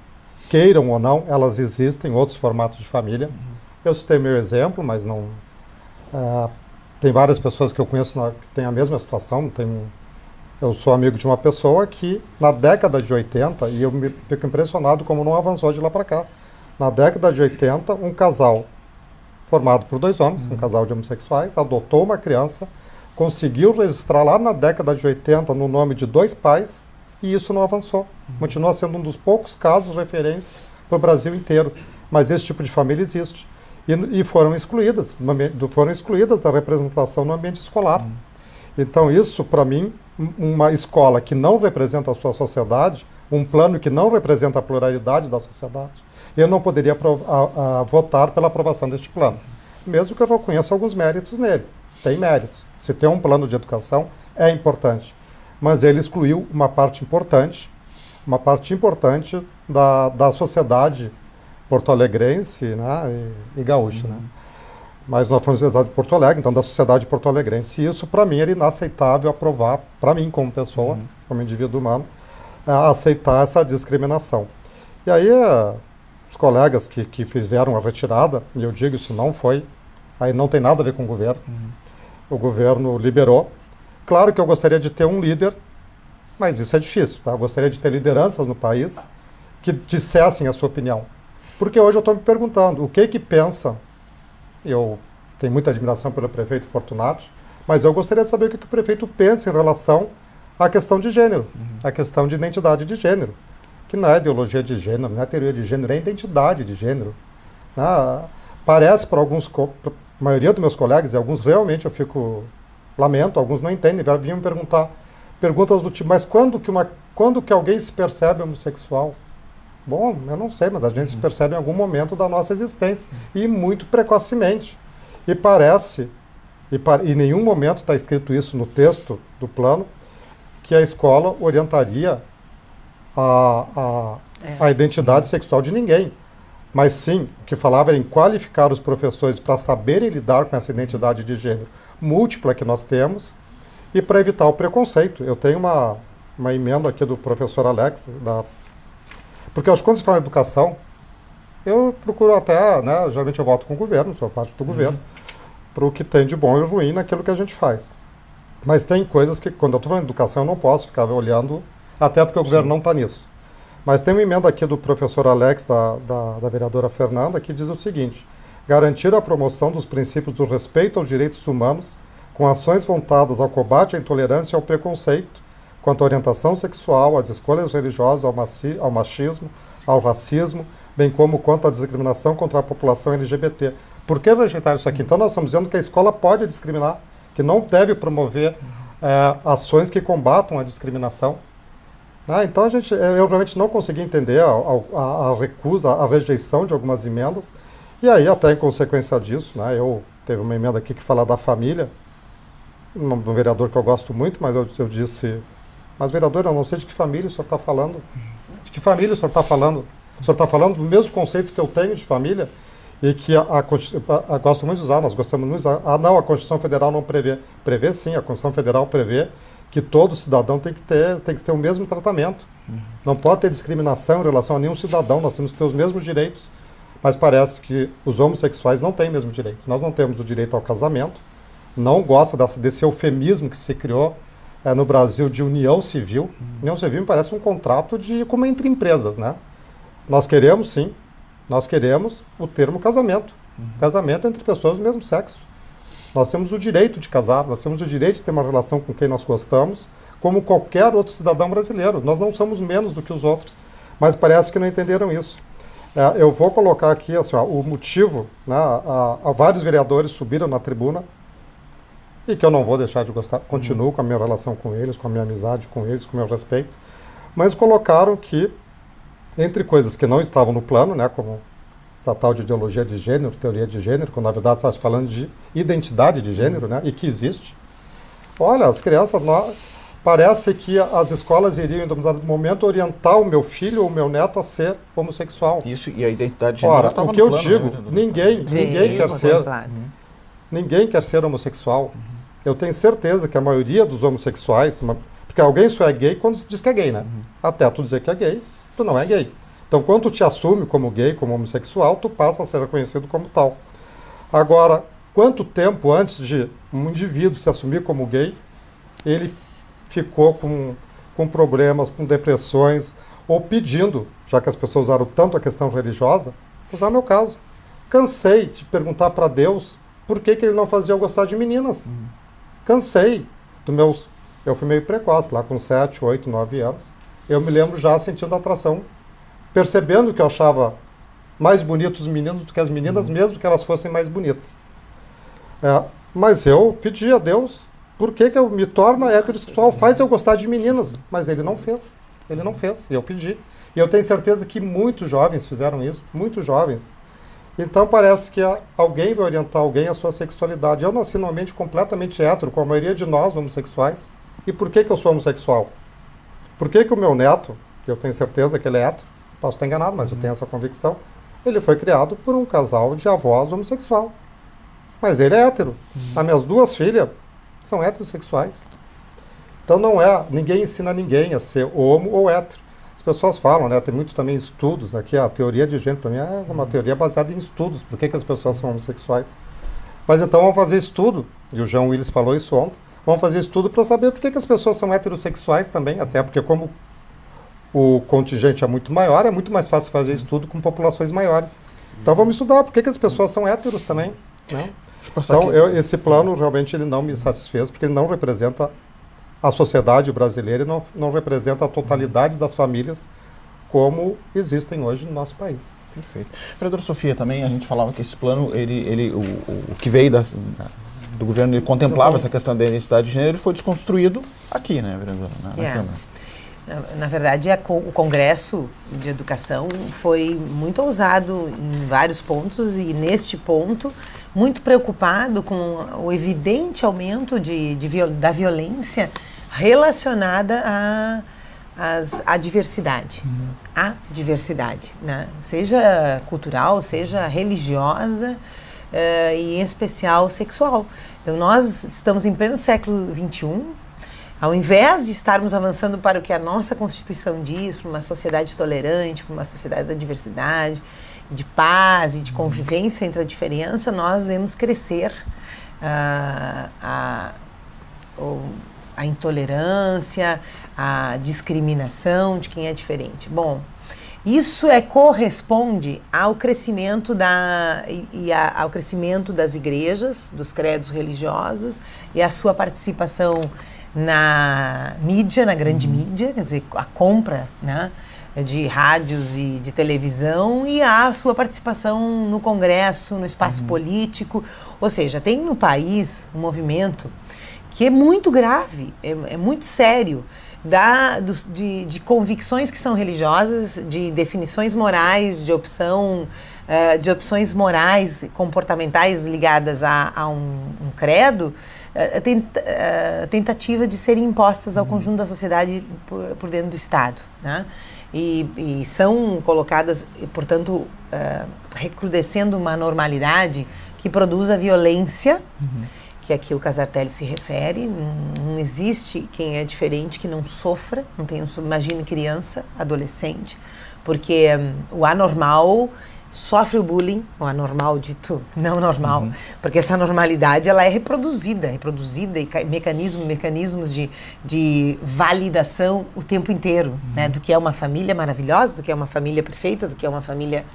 queiram ou não, elas existem, outros formatos de família. Eu citei meu exemplo, mas não... tem várias pessoas que eu conheço que têm a mesma situação. Eu sou amigo de uma pessoa que na década de 80, e eu fico impressionado como não avançou de lá para cá, na década de 80, um casal formado por 2 homens, um casal de homossexuais, adotou uma criança, conseguiu registrar lá na década de 80 no nome de 2 pais e isso não avançou. Continua sendo um dos poucos casos de referência para o Brasil inteiro. Mas esse tipo de família existe. E foram excluídas da representação no ambiente escolar. Então isso, para mim, uma escola que não representa a sua sociedade, um plano que não representa a pluralidade da sociedade, eu não poderia votar pela aprovação deste plano. Mesmo que eu reconheça alguns méritos nele. Tem méritos. Se tem um plano de educação, é importante. Mas ele excluiu uma parte importante da sociedade porto-alegrense, né, e gaúcha. Né? Mas nós falamos da sociedade de Porto Alegre, então da sociedade porto-alegrense. E isso, para mim, era inaceitável aprovar, para mim como pessoa, como indivíduo humano, aceitar essa discriminação. E aí, os colegas que fizeram a retirada, e eu digo, isso não foi, aí não tem nada a ver com o governo. O governo liberou. Claro que eu gostaria de ter um líder, mas isso é difícil. Tá? Eu gostaria de ter lideranças no país que dissessem a sua opinião. Porque hoje eu estou me perguntando, o que pensa, eu tenho muita admiração pelo prefeito Fortunato, mas eu gostaria de saber o que o prefeito pensa em relação à questão de gênero, à questão de identidade de gênero, que não é ideologia de gênero, não é teoria de gênero, é identidade de gênero. Parece para alguns... A maioria dos meus colegas, e alguns realmente eu lamento, alguns não entendem, vinham me perguntar perguntas do tipo, mas quando que alguém se percebe homossexual? Bom, eu não sei, mas a gente se percebe em algum momento da nossa existência, e muito precocemente. E parece, em nenhum momento está escrito isso no texto do plano, que a escola orientaria a identidade sexual de ninguém. Mas sim, o que falava era em qualificar os professores para saberem lidar com essa identidade de gênero múltipla que nós temos e para evitar o preconceito. Eu tenho uma emenda aqui do professor Alex, porque acho que quando se fala em educação, eu procuro até, né, geralmente eu voto com o governo, sou parte do governo, para o que tem de bom e ruim naquilo que a gente faz. Mas tem coisas que, quando eu estou falando de educação, eu não posso ficar olhando, até porque o governo não está nisso. Mas tem uma emenda aqui do professor Alex, da vereadora Fernanda, que diz o seguinte: garantir a promoção dos princípios do respeito aos direitos humanos com ações voltadas ao combate à intolerância e ao preconceito, quanto à orientação sexual, às escolhas religiosas, ao machismo, ao racismo, bem como quanto à discriminação contra a população LGBT. Por que rejeitar isso aqui? Então nós estamos dizendo que a escola pode discriminar, que não deve promover ações que combatam a discriminação. Então eu realmente não consegui entender a recusa, a rejeição de algumas emendas, e aí até em consequência disso, teve uma emenda aqui que fala da família, um vereador que eu gosto muito, mas eu disse, mas vereador, eu não sei de que família o senhor está falando. De que família o senhor está falando? O senhor está falando do mesmo conceito que eu tenho de família, e que gosto muito de usar, nós gostamos muito de usar. Não, a Constituição Federal não prevê. Prevê sim, a Constituição Federal prevê que todo cidadão tem que ter o mesmo tratamento. Não pode ter discriminação em relação a nenhum cidadão, nós temos que ter os mesmos direitos, mas parece que os homossexuais não têm o mesmo direito. Nós não temos o direito ao casamento, não gosto desse eufemismo que se criou no Brasil de união civil. União civil me parece um contrato como entre empresas, né? Nós queremos, sim, nós queremos o termo casamento. Casamento entre pessoas do mesmo sexo. Nós temos o direito de casar, nós temos o direito de ter uma relação com quem nós gostamos, como qualquer outro cidadão brasileiro. Nós não somos menos do que os outros, mas parece que não entenderam isso. Eu vou colocar aqui assim, o motivo, né, vários vereadores subiram na tribuna, e que eu não vou deixar de gostar, continuo com a minha relação com eles, com a minha amizade com eles, com o meu respeito, mas colocaram que, entre coisas que não estavam no plano, né, como essa tal de ideologia de gênero, teoria de gênero, quando na verdade está se falando de identidade de gênero, né, e que existe. Olha, as crianças, parece que as escolas iriam, em determinado momento, orientar o meu filho ou o meu neto a ser homossexual. Isso, e a identidade de gênero estava no plano. Ora, o que eu digo, ninguém quer ser... Ninguém quer ser homossexual. Eu tenho certeza que a maioria dos homossexuais, porque alguém só é gay quando diz que é gay, né? Até tu dizer que é gay, tu não é gay. Então, quando tu te assume como gay, como homossexual, tu passa a ser reconhecido como tal. Agora, quanto tempo antes de um indivíduo se assumir como gay, ele ficou com problemas, com depressões, ou pedindo, já que as pessoas usaram tanto a questão religiosa, vou usar meu caso. Cansei de perguntar para Deus por que ele não fazia eu gostar de meninas. Cansei eu fui meio precoce, lá com 7, 8, 9 anos. Eu me lembro já sentindo atração, percebendo que eu achava mais bonitos os meninos do que as meninas, mesmo que elas fossem mais bonitas. Mas eu pedi a Deus, por que eu me torno heterossexual? Faz eu gostar de meninas. Mas ele não fez. Ele não fez. E eu pedi. E eu tenho certeza que muitos jovens fizeram isso. Muitos jovens. Então parece que alguém vai orientar alguém à sua sexualidade. Eu nasci num ambiente completamente hétero, com a maioria de nós homossexuais. E por que eu sou homossexual? Por que o meu neto, que eu tenho certeza que ele é hétero, posso estar enganado, mas eu tenho essa convicção, ele foi criado por um casal de avós homossexual. Mas ele é hétero. As minhas 2 filhas são heterossexuais. Então ninguém ensina ninguém a ser homo ou hétero. As pessoas falam, né, tem muito também estudos, né, que a teoria de gênero para mim é uma teoria baseada em estudos, por que as pessoas são homossexuais. Mas então vamos fazer estudo, e o João Willis falou isso ontem, vamos fazer estudo para saber por que as pessoas são heterossexuais também, até porque como o contingente é muito maior, é muito mais fácil fazer estudo com populações maiores. Então vamos estudar por que as pessoas são héteros também, né? Então esse plano realmente ele não me satisfez, porque ele não representa a sociedade brasileira e não representa a totalidade das famílias como existem hoje no nosso país. Perfeito. Vereadora Sofia, também a gente falava que esse plano, o que veio do governo, ele contemplava essa questão da identidade de gênero, ele foi desconstruído aqui, né, vereadora? Na Câmara. Na verdade, o Congresso de Educação foi muito ousado em vários pontos e, neste ponto, muito preocupado com o evidente aumento da violência relacionada à diversidade. A diversidade, né? Seja cultural, seja religiosa e, em especial, sexual. Então, nós estamos em pleno século XXI. Ao invés de estarmos avançando para o que a nossa Constituição diz, para uma sociedade tolerante, para uma sociedade da diversidade, de paz e de convivência entre a diferença, nós vemos crescer a intolerância, a discriminação de quem é diferente. Bom, isso corresponde ao crescimento ao crescimento das igrejas, dos credos religiosos e à sua participação na mídia, na grande mídia, quer dizer, a compra, né, de rádios e de televisão e a sua participação no Congresso, no espaço político. Ou seja, tem no país um movimento que é muito grave, é muito sério, de convicções que são religiosas, de definições morais, de opções morais, comportamentais ligadas a um credo, tentativa de serem impostas ao conjunto da sociedade por dentro do Estado, né? E são colocadas, portanto, recrudescendo uma normalidade que produz a violência que aqui o Casartelli se refere. Não existe quem é diferente que não sofra, não tem, imagine criança, adolescente, porque o anormal sofre o bullying, o anormal dito não normal, porque essa normalidade ela é reproduzida e mecanismos de validação o tempo inteiro, né, do que é uma família maravilhosa, do que é uma família perfeita, do que é uma família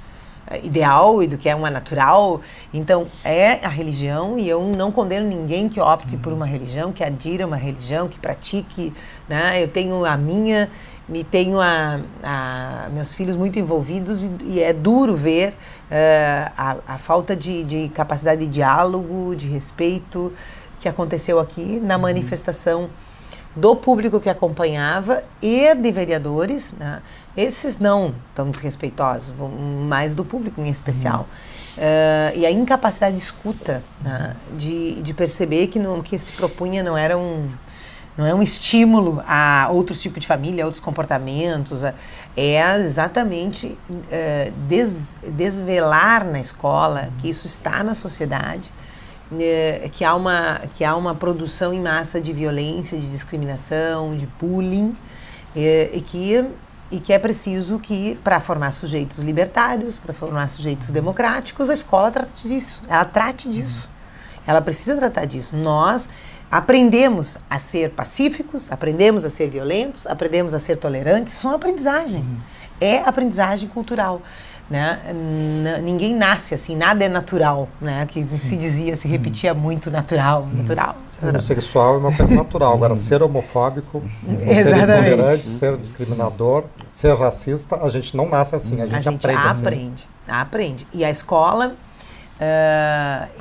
ideal e do que é uma natural. Então é a religião, e eu não condeno ninguém que opte por uma religião, que adira uma religião, que pratique, né? Eu tenho a minha e tenho meus filhos muito envolvidos, e é duro ver a falta de capacidade de diálogo, de respeito que aconteceu aqui na manifestação do público que acompanhava e de vereadores, né? Esses não tão desrespeitosos, mas do público em especial. E a incapacidade de escuta, né? de perceber que se propunha não é um estímulo a outros tipos de família, a outros comportamentos, é exatamente desvelar na escola que isso está na sociedade, que há uma produção em massa de violência, de discriminação, de bullying, e que é preciso que, para formar sujeitos libertários, para formar sujeitos democráticos, a escola trate disso. Ela trate disso. Ela precisa tratar disso. Nós aprendemos a ser pacíficos, aprendemos a ser violentos, aprendemos a ser tolerantes. Isso é uma aprendizagem. É aprendizagem cultural, né? Ninguém nasce assim, nada é natural, né? Que se dizia, se repetia muito natural. Ser homossexual é uma coisa natural. Agora, ser homofóbico, ser intolerante, ser discriminador, ser racista, a gente não nasce assim, a gente aprende. E a escola,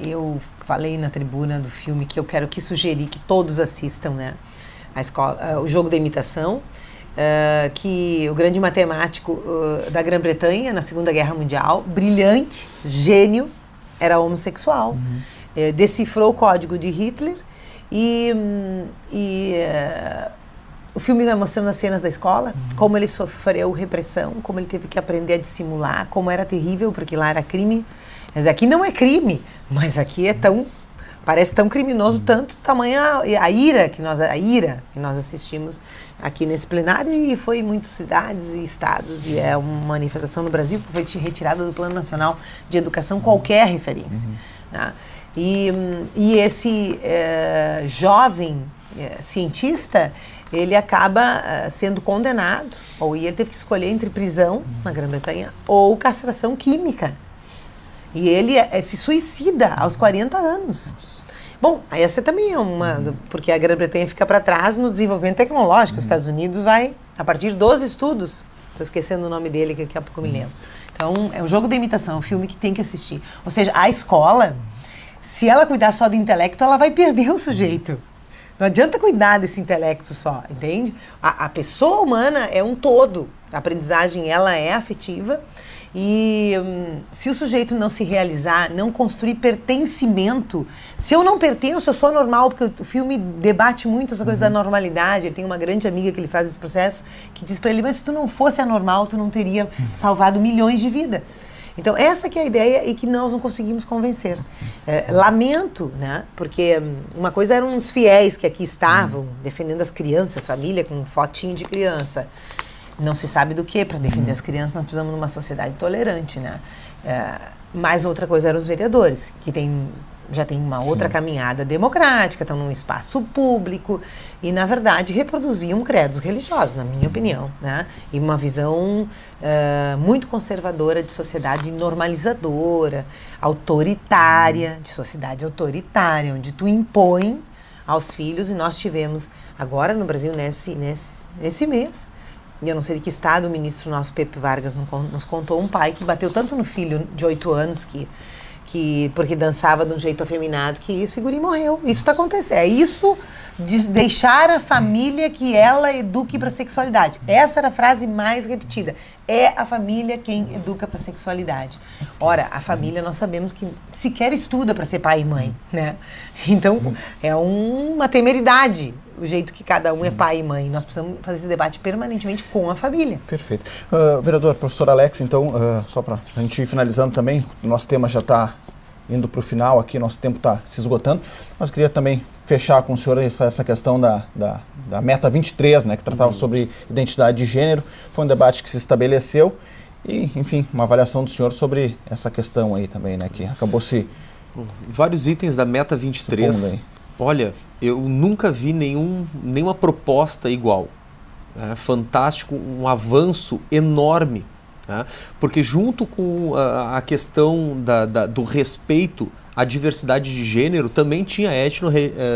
eu falei na tribuna do filme que eu quero sugerir que todos assistam, né? A escola, o Jogo da Imitação, que o grande matemático da Grã-Bretanha, na Segunda Guerra Mundial, brilhante, gênio, era homossexual. Decifrou o código de Hitler e o filme vai mostrando as cenas da escola, como ele sofreu repressão, como ele teve que aprender a dissimular, como era terrível, porque lá era crime. Mas aqui não é crime, mas aqui parece tão criminoso, tanto tamanho a ira que nós assistimos aqui nesse plenário, e foi em muitas cidades e estados, e é uma manifestação no Brasil que foi retirada do Plano Nacional de Educação qualquer referência. Né? E esse jovem cientista, ele acaba sendo condenado, e ele teve que escolher entre prisão na Grã-Bretanha ou castração química. E ele se suicida aos 40 anos. Bom, essa também é porque a Grã-Bretanha fica para trás no desenvolvimento tecnológico. Os Estados Unidos vai, a partir dos estudos, estou esquecendo o nome dele, que daqui a pouco eu me lembro. Então, é o Jogo da Imitação, um filme que tem que assistir. Ou seja, a escola, se ela cuidar só do intelecto, ela vai perder o sujeito. Não adianta cuidar desse intelecto só, entende? A pessoa humana é um todo. A aprendizagem, ela é afetiva. E se o sujeito não se realizar, não construir pertencimento, se eu não pertenço, eu sou normal, porque o filme debate muito essa coisa da normalidade. Ele tem uma grande amiga que ele faz esse processo, que diz para ele, mas se tu não fosse anormal, tu não teria salvado milhões de vidas. Então essa que é a ideia, e que nós não conseguimos convencer. Lamento, né? Porque uma coisa eram os fiéis que aqui estavam defendendo as crianças, família com fotinho de criança. Não se sabe do que para defender as crianças. Nós precisamos de uma sociedade tolerante, né? Mais outra coisa eram os vereadores, que já tem uma outra caminhada democrática, estão num espaço público e, na verdade, reproduziam credos religiosos, na minha opinião, né? E uma visão muito conservadora de sociedade normalizadora, autoritária, de sociedade autoritária, onde tu impõe aos filhos. E nós tivemos agora no Brasil, nesse mês, e eu não sei de que estado, o ministro nosso, Pepe Vargas, nos contou um pai que bateu tanto no filho de 8 anos porque dançava de um jeito afeminado, que esse guri morreu. Isso está acontecendo. É isso de deixar a família que ela eduque para a sexualidade. Essa era a frase mais repetida. É a família quem educa para a sexualidade. Ora, a família, nós sabemos que sequer estuda para ser pai e mãe, né? Então, é uma temeridade o jeito que cada um é pai e mãe. Nós precisamos fazer esse debate permanentemente com a família. Perfeito. Vereador, professor Alex, então, só para a gente ir finalizando também, o nosso tema já está indo para o final aqui, nosso tempo está se esgotando, mas queria também fechar com o senhor essa questão da meta 23, né, que tratava sobre identidade de gênero. Foi um debate que se estabeleceu e, enfim, uma avaliação do senhor sobre essa questão aí também, né, que acabou se... Vários itens da meta 23, olha, eu nunca vi nenhuma proposta igual. É fantástico, um avanço enorme. Né? Porque junto com a questão do respeito à diversidade de gênero, também tinha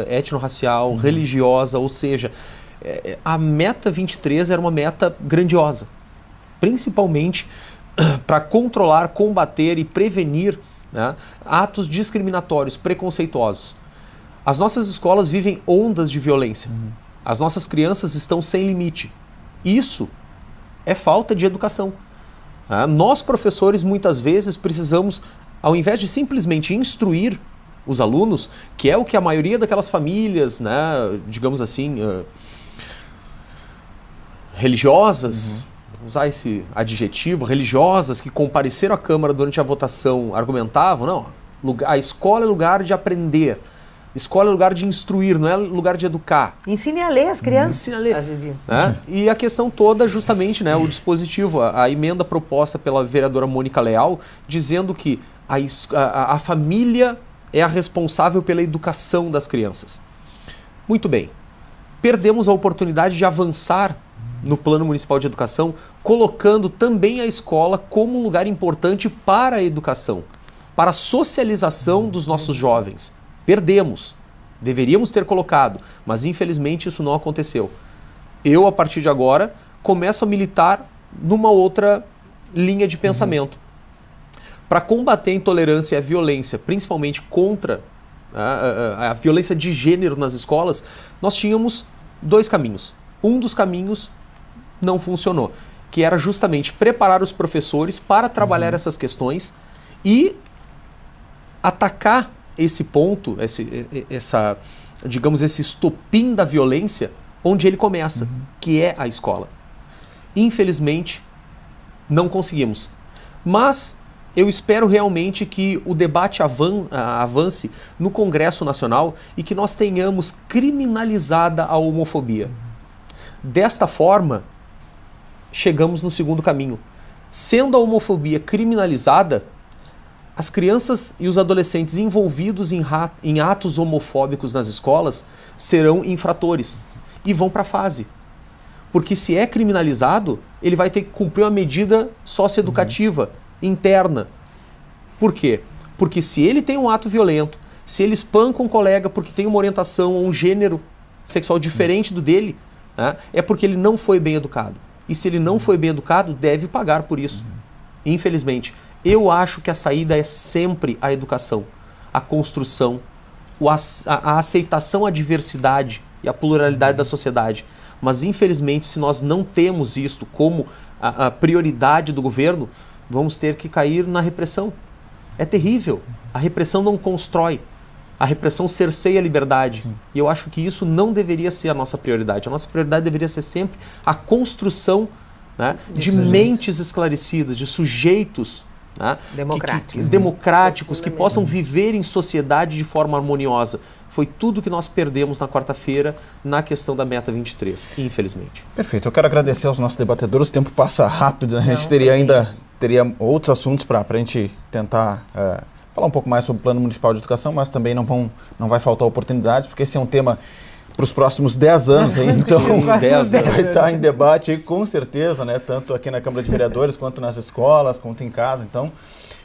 etnorracial, religiosa, ou seja, a meta 23 era uma meta grandiosa, principalmente para controlar, combater e prevenir, né, atos discriminatórios, preconceituosos. As nossas escolas vivem ondas de violência. As nossas crianças estão sem limite. Isso é falta de educação. Nós, professores, muitas vezes precisamos, ao invés de simplesmente instruir os alunos, que é o que a maioria daquelas famílias, né, digamos assim, religiosas, usar esse adjetivo, religiosas, que compareceram à Câmara durante a votação, argumentavam, não, a escola é lugar de aprender, escola é lugar de instruir, não é lugar de educar. Ensine a ler as crianças. Ensine a ler. Né? E a questão toda, justamente, né, o dispositivo, a emenda proposta pela vereadora Mônica Leal, dizendo que a família é a responsável pela educação das crianças. Muito bem. Perdemos a oportunidade de avançar no Plano Municipal de Educação, colocando também a escola como um lugar importante para a educação, para a socialização dos nossos jovens. Perdemos. Deveríamos ter colocado, mas infelizmente isso não aconteceu. Eu, a partir de agora, começo a militar numa outra linha de pensamento. Para combater a intolerância e a violência, principalmente contra a violência de gênero nas escolas, nós tínhamos dois caminhos. Um dos caminhos não funcionou, que era justamente preparar os professores para trabalhar essas questões e atacar esse ponto, digamos, esse estopim da violência, onde ele começa, que é a escola. Infelizmente, não conseguimos. Mas eu espero realmente que o debate avance no Congresso Nacional e que nós tenhamos criminalizada a homofobia. Desta forma, chegamos no segundo caminho. Sendo a homofobia criminalizada, as crianças e os adolescentes envolvidos em atos homofóbicos nas escolas serão infratores e vão para a fase. Porque se é criminalizado, ele vai ter que cumprir uma medida socioeducativa interna. Por quê? Porque se ele tem um ato violento, se ele espanca um colega porque tem uma orientação ou um gênero sexual diferente do dele, né, é porque ele não foi bem educado. E se ele não foi bem educado, deve pagar por isso. Infelizmente. Eu acho que a saída é sempre a educação, a construção, a aceitação à diversidade e à pluralidade da sociedade. Mas, infelizmente, se nós não temos isso como a prioridade do governo, vamos ter que cair na repressão. É terrível. A repressão não constrói. A repressão cerceia a liberdade. E eu acho que isso não deveria ser a nossa prioridade. A nossa prioridade deveria ser sempre a construção, né, de mentes esclarecidas, de sujeitos, né, democráticos, que possam viver em sociedade de forma harmoniosa. Foi tudo que nós perdemos na quarta-feira na questão da meta 23, infelizmente. Perfeito. Eu quero agradecer aos nossos debatedores. O tempo passa rápido, né? A gente teria outros assuntos para a gente tentar falar um pouco mais sobre o Plano Municipal de Educação, mas também não vai faltar oportunidades, porque esse é um tema para os próximos 10 anos, então vai estar em debate aí, com certeza, né? Tanto aqui na Câmara de Vereadores, quanto nas escolas, quanto em casa. Então,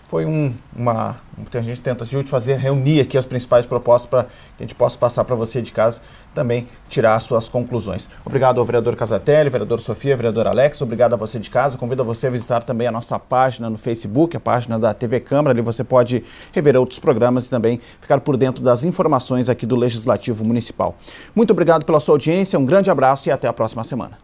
foi a gente tenta reunir aqui as principais propostas para que a gente possa passar para você de casa também tirar as suas conclusões. Obrigado ao vereador Casatelli, vereador Sofia, vereador Alex, obrigado a você de casa. Convido a você a visitar também a nossa página no Facebook, a página da TV Câmara. Ali você pode rever outros programas e também ficar por dentro das informações aqui do Legislativo Municipal. Muito obrigado pela sua audiência, um grande abraço e até a próxima semana.